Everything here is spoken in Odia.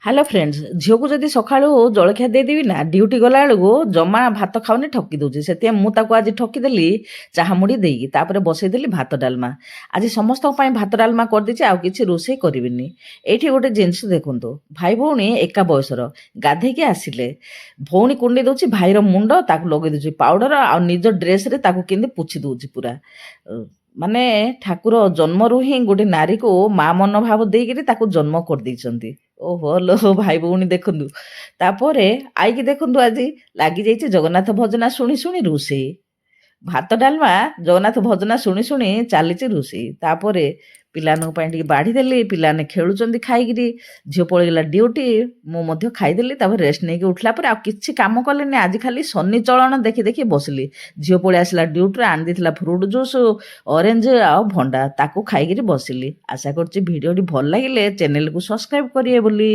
ହ୍ୟାଲୋ ଫ୍ରେଣ୍ଡସ୍, ଝିଅକୁ ଯଦି ସକାଳୁ ଜଳଖିଆ ଦେଇଦେବି ନା, ଡ୍ୟୁଟି ଗଲାବେଳକୁ ଜମା ଭାତ ଖାଉନି, ଠକି ଦେଉଛି। ସେଥିପାଇଁ ମୁଁ ତାକୁ ଆଜି ଠକିଦେଲି ଚାହା ମୁଢ଼ି ଦେଇକି। ତାପରେ ବସେଇଦେଲି ଭାତ ଡାଲମା। ଆଜି ସମସ୍ତଙ୍କ ପାଇଁ ଭାତ ଡାଲମା କରିଦେଇଛି, ଆଉ କିଛି ରୋଷେଇ କରିବିନି। ଏଇଠି ଗୋଟେ ଜିନିଷ ଦେଖନ୍ତୁ, ଭାଇ ଭଉଣୀ ଏକା ବୟସର ଗାଧେଇକି ଆସିଲେ, ଭଉଣୀ କୁଣ୍ଡେଇ ଦେଉଛି ଭାଇର ମୁଣ୍ଡ, ତାକୁ ଲଗେଇ ଦେଉଛି ପାଉଡ଼ର, ଆଉ ନିଜ ଡ୍ରେସ୍ରେ ତାକୁ କେମିତି ପୋଛି ଦେଉଛି ପୁରା। ମାନେ ଠାକୁର ଜନ୍ମରୁ ହିଁ ଗୋଟେ ନାରୀକୁ ମା ମନୋଭାବ ଦେଇକିରି ତାକୁ ଜନ୍ମ କରିଦେଇଛନ୍ତି। ଓହୋ ଲୋ ଭାଇ ଭଉଣୀ ଦେଖନ୍ତୁ। ତାପରେ ଆଇକି ଦେଖନ୍ତୁ, ଆଜି ଲାଗିଯାଇଛି ଜଗନ୍ନାଥ ଭଜନା ଶୁଣି ଶୁଣି ରୋଷେଇ। ଭାତ ଡାଲମା ଜଗନ୍ନାଥ ଭଜନା ଶୁଣି ଶୁଣି ଚାଲିଛି ରୋଷେଇ। ତାପରେ ପିଲାମାନଙ୍କ ପାଇଁ ଟିକେ ବାଢ଼ି ଦେଲି, ପିଲାମାନେ ଖେଳୁଛନ୍ତି ଖାଇକିରି। ଝିଅ ପଳେଇଗଲା ଡ୍ୟୁଟି, ମୁଁ ମଧ୍ୟ ଖାଇଦେଲି। ତାପରେ ରେଷ୍ଟ ନେଇକି ଉଠିଲା ପରେ ଆଉ କିଛି କାମ କଲିନି। ଆଜି ଖାଲି ଶନି ଚଳନ ଦେଖି ଦେଖି ବସିଲି। ଝିଅ ପଳେଇ ଆସିଲା ଡ୍ୟୁଟିରେ, ଆଣି ଦେଇଥିଲା ଫ୍ରୁଟ୍ ଜୁସ୍, ଅରେଞ୍ଜ ଆଉ ଭଣ୍ଡା, ତାକୁ ଖାଇକିରି ବସିଲି। ଆଶା କରୁଛି ଭିଡ଼ିଓଟି ଭଲ ଲାଗିଲେ ଚ୍ୟାନେଲକୁ ସବସ୍କ୍ରାଇବ୍ କରିବେ ବୋଲି।